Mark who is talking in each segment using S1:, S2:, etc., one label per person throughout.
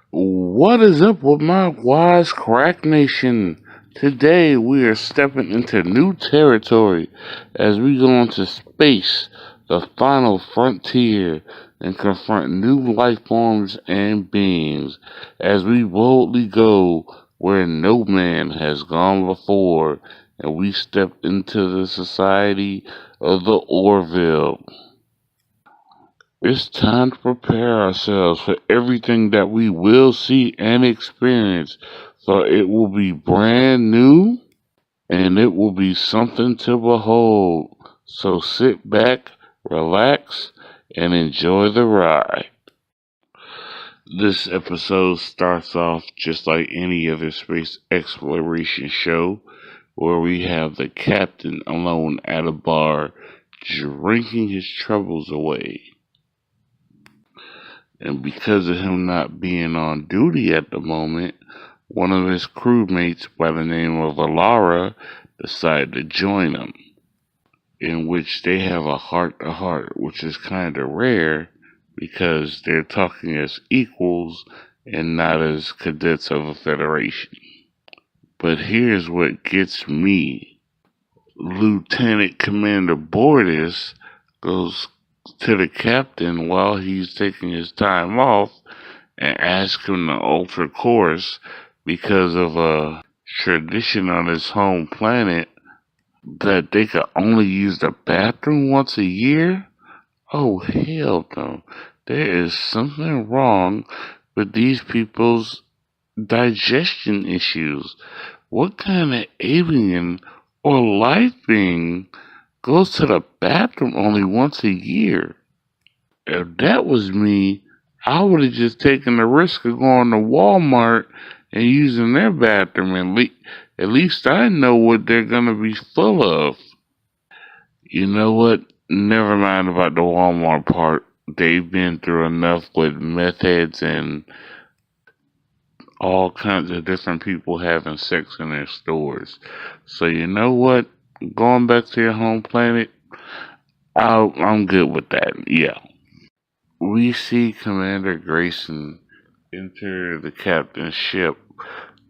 S1: What is up with my Wisecrack Nation? Today we are stepping into new territory as we go into space, the final frontier, and confront new life forms and beings as we boldly go where no man has gone before, and we step into the society of the Orville. It's time to prepare ourselves for everything that we will see and experience, for it will be brand new and it will be something to behold. So sit back, relax, and enjoy the ride. This episode starts off just like any other space exploration show, where we have the captain alone at a bar drinking his troubles away. And because of him not being on duty at the moment, one of his crewmates by the name of Alara decided to join him, in which they have a heart-to-heart, which is kind of rare because they're talking as equals and not as cadets of a federation. But here's what gets me. Lieutenant Commander Bortus goes to the captain while he's taking his time off and asks him to alter course because of a tradition on his home planet that they could only use the bathroom once a year? Oh, hell no. There is something wrong with these people's digestion issues. What kind of alien or life being goes to the bathroom only once a year? If that was me, I would have just taken the risk of going to Walmart and using their bathroom, and at least I know what they're gonna be full of. You know what? Never mind about the Walmart part. They've been through enough with meth heads and all kinds of different people having sex in their stores. So you know what? Going back to your home planet, I'm good with that. Yeah. We see Commander Grayson enter the captain's ship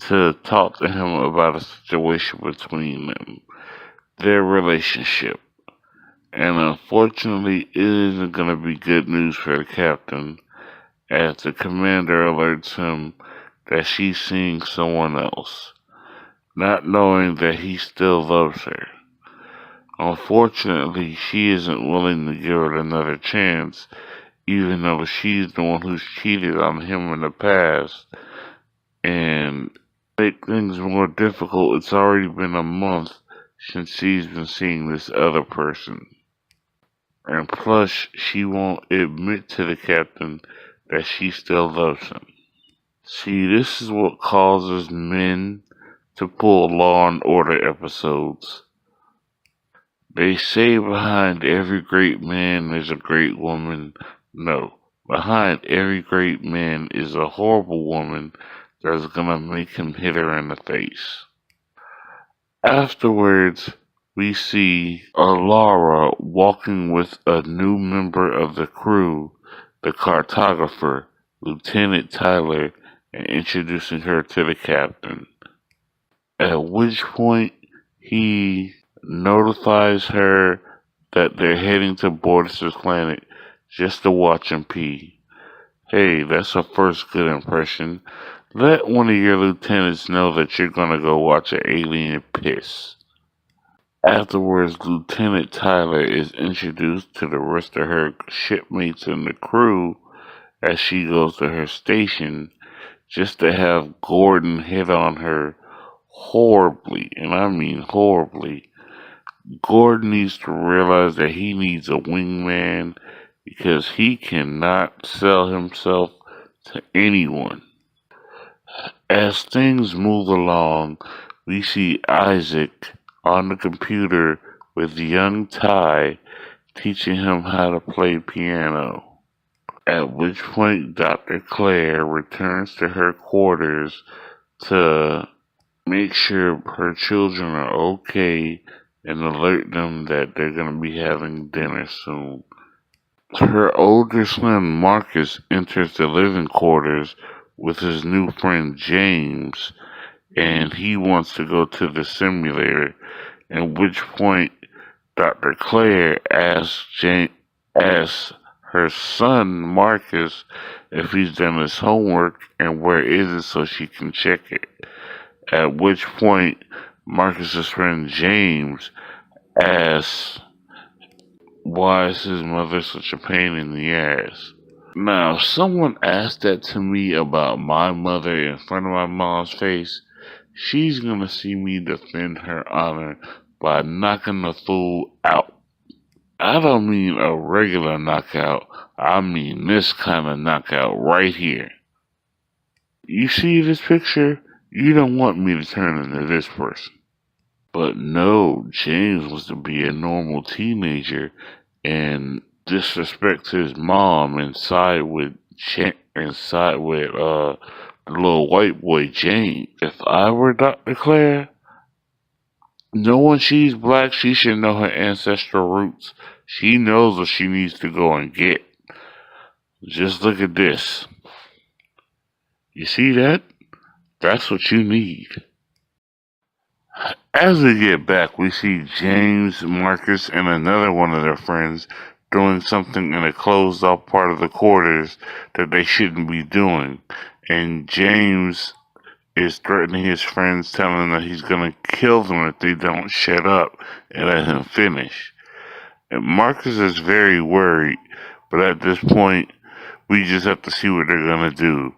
S1: to talk to him about a situation between them, their relationship. And unfortunately, it isn't going to be good news for the captain, as the commander alerts him that she's seeing someone else, not knowing that he still loves her. Unfortunately, she isn't willing to give it another chance, even though she's the one who's cheated on him in the past. And to make things more difficult, it's already been a month since she's been seeing this other person. And plus, she won't admit to the captain that she still loves him. See, this is what causes men to pull Law and Order episodes. They say behind every great man there's a great woman. No, behind every great man is a horrible woman that's gonna make him hit her in the face. Afterwards, we see Alara walking with a new member of the crew, the cartographer, Lieutenant Tyler, and introducing her to the captain. At which point, he notifies her that they're heading to Bortus' planet just to watch him pee. Hey, that's a first good impression. Let one of your lieutenants know that you're gonna go watch an alien piss. Afterwards, Lieutenant Tyler is introduced to the rest of her shipmates and the crew as she goes to her station, just to have Gordon hit on her horribly, and I mean horribly. Gordon needs to realize that he needs a wingman because he cannot sell himself to anyone. As things move along, we see Isaac on the computer with young Ty teaching him how to play piano. At which point Dr. Claire returns to her quarters to make sure her children are okay and alert them that they're going to be having dinner soon. Her older son Marcus enters the living quarters with his new friend James, and he wants to go to the simulator. At which point, Dr. Claire asks her son Marcus if he's done his homework and where is it so she can check it. At which point, Marcus's friend James asks why is his mother such a pain in the ass. Now, if someone asked that to me about my mother in front of my mom's face, she's gonna see me defend her honor by knocking the fool out. I don't mean a regular knockout, I mean this kind of knockout right here. You see this picture? You don't want me to turn into this person. But no, James wants to be a normal teenager and disrespect his mom and side with the little white boy James. If I were Dr. Claire, knowing she's black, she should know her ancestral roots. She knows what she needs to go and get. Just look at this. You see that? That's what you need. As we get back, we see James, Marcus, and another one of their friends doing something in a closed-off part of the quarters that they shouldn't be doing. And James is threatening his friends, telling them that he's going to kill them if they don't shut up and let him finish. And Marcus is very worried, but at this point, we just have to see what they're going to do.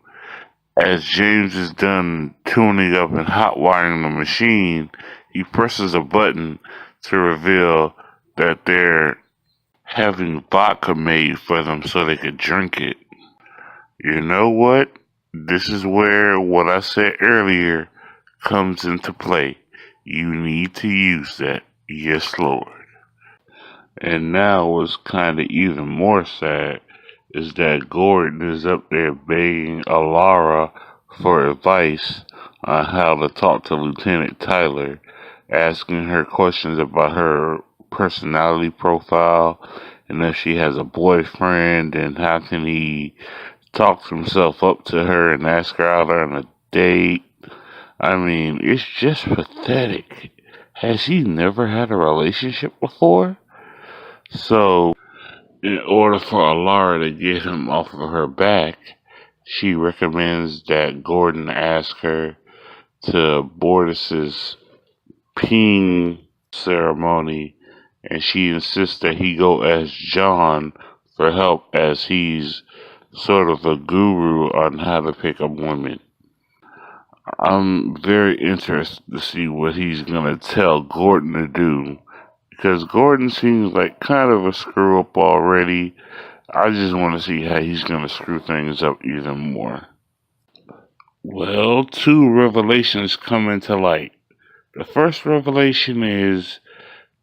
S1: As James is done tuning up and hotwiring the machine, he presses a button to reveal that they're having vodka made for them so they could drink it. You know what? This is where what I said earlier comes into play. You need to use that. Yes, Lord. And now what's kind of even more sad is that Gordon is up there begging Alara for advice on how to talk to Lieutenant Tyler, asking her questions about her personality profile and if she has a boyfriend and how can he talk himself up to her and ask her out on a date. I mean, it's just pathetic. Has he never had a relationship before? So, in order for Alara to get him off of her back, she recommends that Gordon ask her to Bortus's peeing ceremony, and she insists that he go ask John for help as he's sort of a guru on how to pick up women. I'm very interested to see what he's going to tell Gordon to do, because Gordon seems like kind of a screw up already. I just want to see how he's going to screw things up even more. Well, two revelations come into light. The first revelation is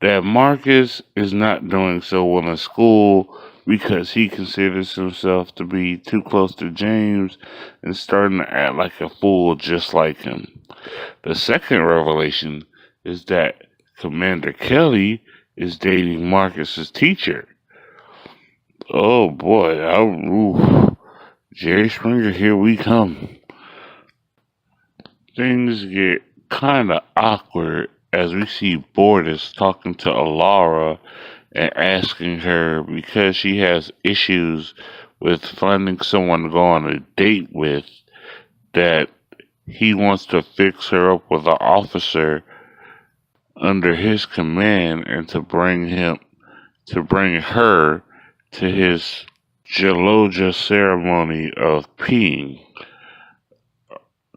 S1: that Marcus is not doing so well in school because he considers himself to be too close to James and starting to act like a fool just like him. The second revelation is that Commander Kelly is dating Marcus's teacher. Oh boy, Jerry Springer, here we come. Things get kind of awkward as we see Bortus talking to Alara and asking her, because she has issues with finding someone to go on a date with, that he wants to fix her up with an officer under his command and to bring her to his loja ceremony of peeing.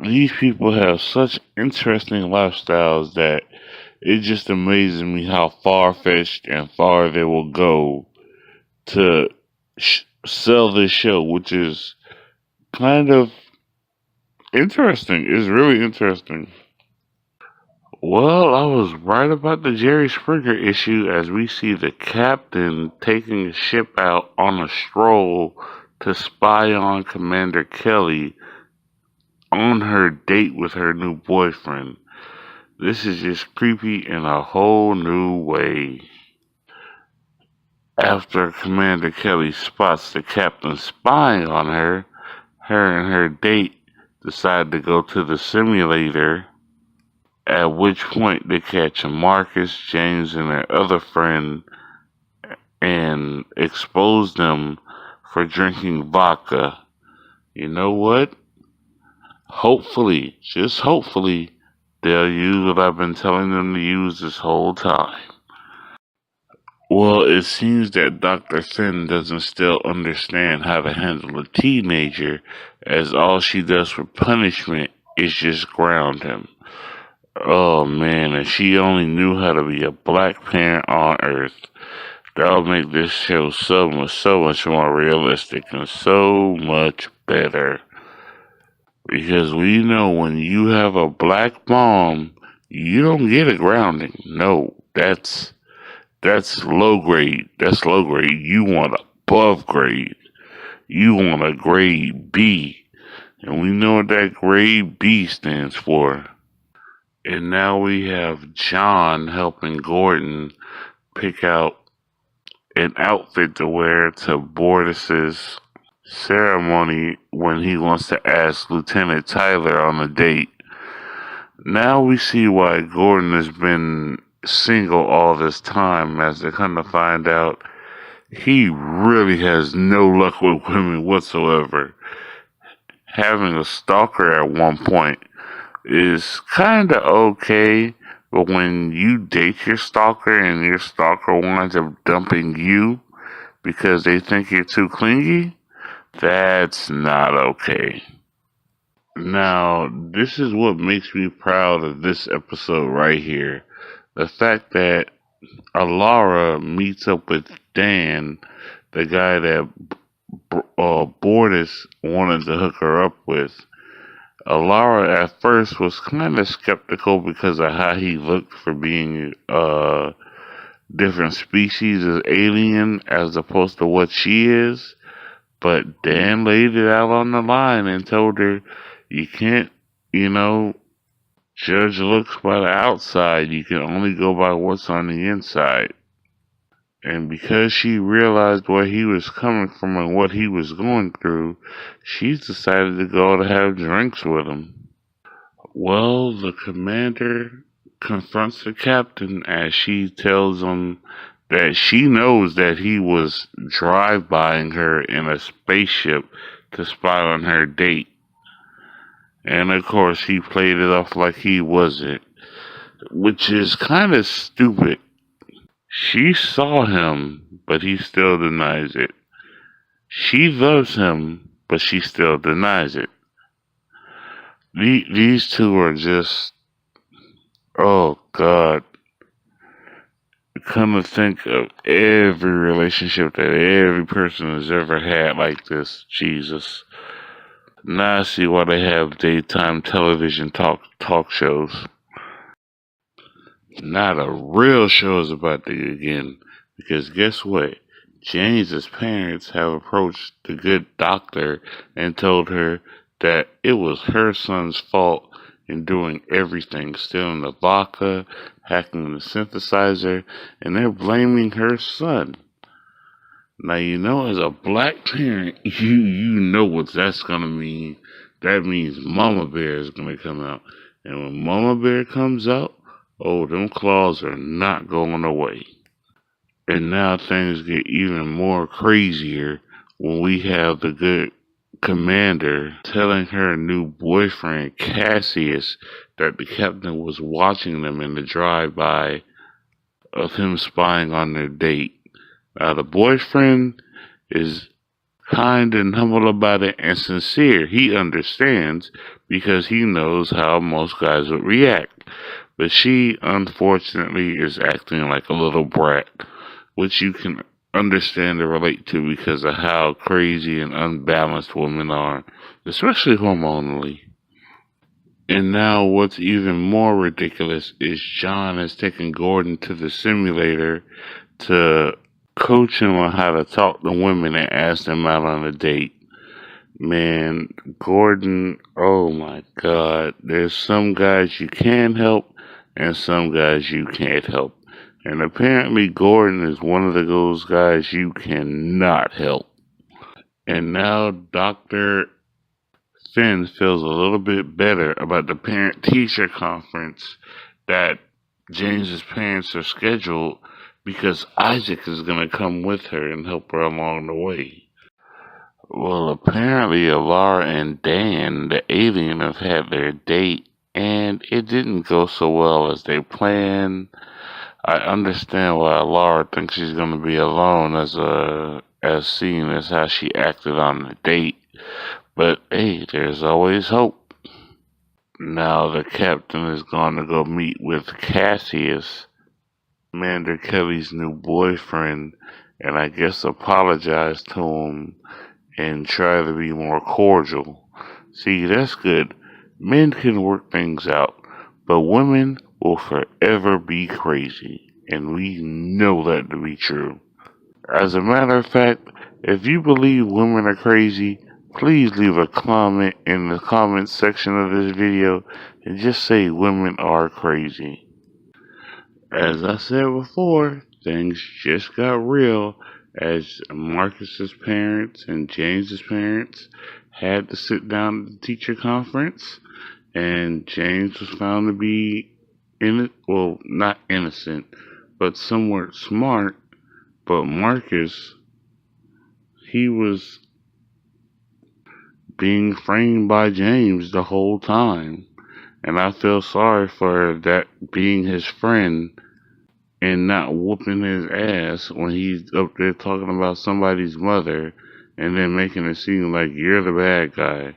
S1: These people have such interesting lifestyles that it just amazes me how far-fetched and far they will go to sell this show, which is kind of interesting. It's really interesting. Well, I was right about the Jerry Springer issue as we see the captain taking a ship out on a stroll to spy on Commander Kelly on her date with her new boyfriend. This is just creepy in a whole new way. After Commander Kelly spots the captain spying on her and her date decide to go to the simulator, at which point they catch Marcus, James, and their other friend and expose them for drinking vodka. You know what? Hopefully, just hopefully, they'll use what I've been telling them to use this whole time. Well, it seems that Dr. Finn doesn't still understand how to handle a teenager, as all she does for punishment is just ground him. Oh man, if she only knew how to be a black parent on Earth, that would make this show so much more realistic and so much better. Because we know when you have a black mom, you don't get a grounding. No, that's low grade. That's low grade. You want above grade. You want a grade B. And we know what that grade B stands for. And now we have John helping Gordon pick out an outfit to wear to Bortus's ceremony when he wants to ask Lieutenant Tyler on a date. Now we see why Gordon has been single all this time, as they come to find out he really has no luck with women whatsoever. Having a stalker at one point is kinda okay, but when you date your stalker and your stalker winds up dumping you because they think you're too clingy, that's not okay. Now, this is what makes me proud of this episode right here. The fact that Alara meets up with Dan, the guy that Bortus wanted to hook her up with. Alara at first was kind of skeptical because of how he looked for being different species as alien as opposed to what she is. But Dan laid it out on the line and told her, you can't, judge looks by the outside. You can only go by what's on the inside. And because she realized where he was coming from and what he was going through, she's decided to go to have drinks with him. Well, the commander confronts the captain as she tells him that she knows that he was drive-bying her in a spaceship to spy on her date. And of course, he played it off like he wasn't, which is kind of stupid. She saw him, but he still denies it. She loves him, but she still denies it. These two are just, oh God. Come to think of every relationship that every person has ever had like this, Jesus. Now I see why they have daytime television talk shows. Now the real show is about to begin, because guess what? James's parents have approached the good doctor and told her that it was her son's fault in doing everything, stealing the vodka, hacking the synthesizer, and they're blaming her son. Now, as a black parent, you know what that's gonna mean. That means Mama Bear is gonna come out. And when Mama Bear comes out, oh, them claws are not going away. And now things get even more crazier when we have the good commander telling her new boyfriend, Cassius, that the captain was watching them in the drive-by of him spying on their date. Now, the boyfriend is kind and humble about it and sincere. He understands because he knows how most guys would react. But she, unfortunately, is acting like a little brat, which you can understand and relate to because of how crazy and unbalanced women are, especially hormonally. And now what's even more ridiculous is John has taken Gordon to the simulator to coach him on how to talk to women and ask them out on a date. Man, Gordon, oh my God, there's some guys you can help and some guys you can't help. And apparently Gordon is one of those guys you cannot help. And now Dr. Finn feels a little bit better about the parent-teacher conference that James's parents are scheduled because Isaac is going to come with her and help her along the way. Well, apparently Alara and Dan, the alien, have had their date, and it didn't go so well as they planned. I understand why Alara thinks she's going to be alone as seen as how she acted on the date. But hey, there's always hope. Now the captain is going to go meet with Cassius, Commander Kelly's new boyfriend, and I guess apologize to him and try to be more cordial. See, that's good. Men can work things out, but women will forever be crazy, and we know that to be true. As a matter of fact, if you believe women are crazy, please leave a comment in the comment section of this video and just say women are crazy. As I said before, things just got real as Marcus's parents and James's parents had to sit down at the teacher conference, and James was found to be not innocent, but somewhat smart. But Marcus, he was being framed by James the whole time. And I feel sorry for that being his friend and not whooping his ass when he's up there talking about somebody's mother and then making it seem like you're the bad guy.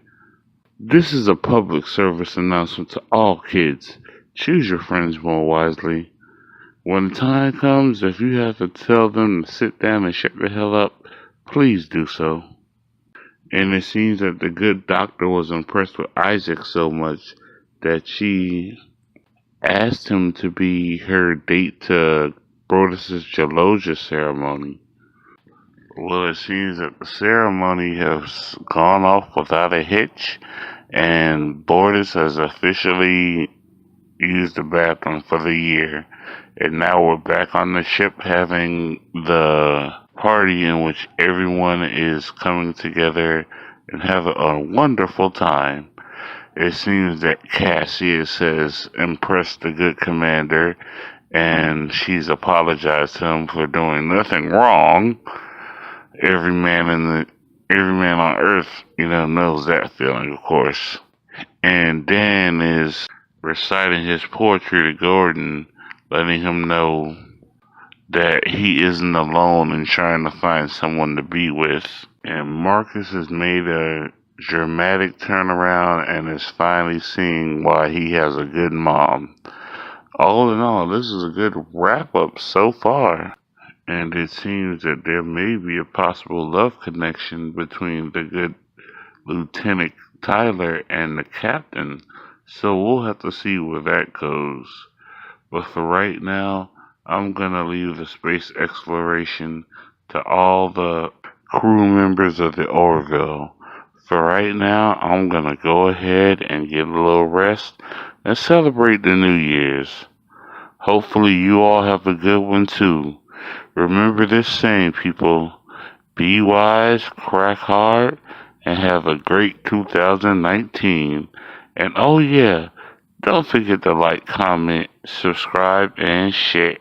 S1: This is a public service announcement to all kids. Choose your friends more wisely. When the time comes, if you have to tell them to sit down and shut the hell up, please do so. And it seems that the good doctor was impressed with Isaac so much that she asked him to be her date to Bortus' loja ceremony. Well, it seems that the ceremony has gone off without a hitch, and Bortus has officially used the bathroom for the year. And now we're back on the ship having the party in which everyone is coming together and having a wonderful time. It seems that Cassius has impressed the good commander, and she's apologized to him for doing nothing wrong. Every man on Earth, knows that feeling, of course. And Dan is reciting his poetry to Gordon, letting him know that he isn't alone in trying to find someone to be with. And Marcus has made a dramatic turnaround and is finally seeing why he has a good mom. All in all, this is a good wrap-up so far. And it seems that there may be a possible love connection between the good Lieutenant Tyler and the captain. So we'll have to see where that goes. But for right now, I'm gonna leave the space exploration to all the crew members of the Orville. For right now, I'm gonna go ahead and get a little rest and celebrate the New Year's. Hopefully you all have a good one too. Remember this saying, people. Be wise, crack hard, and have a great 2019. And oh yeah, don't forget to like, comment, subscribe, and share.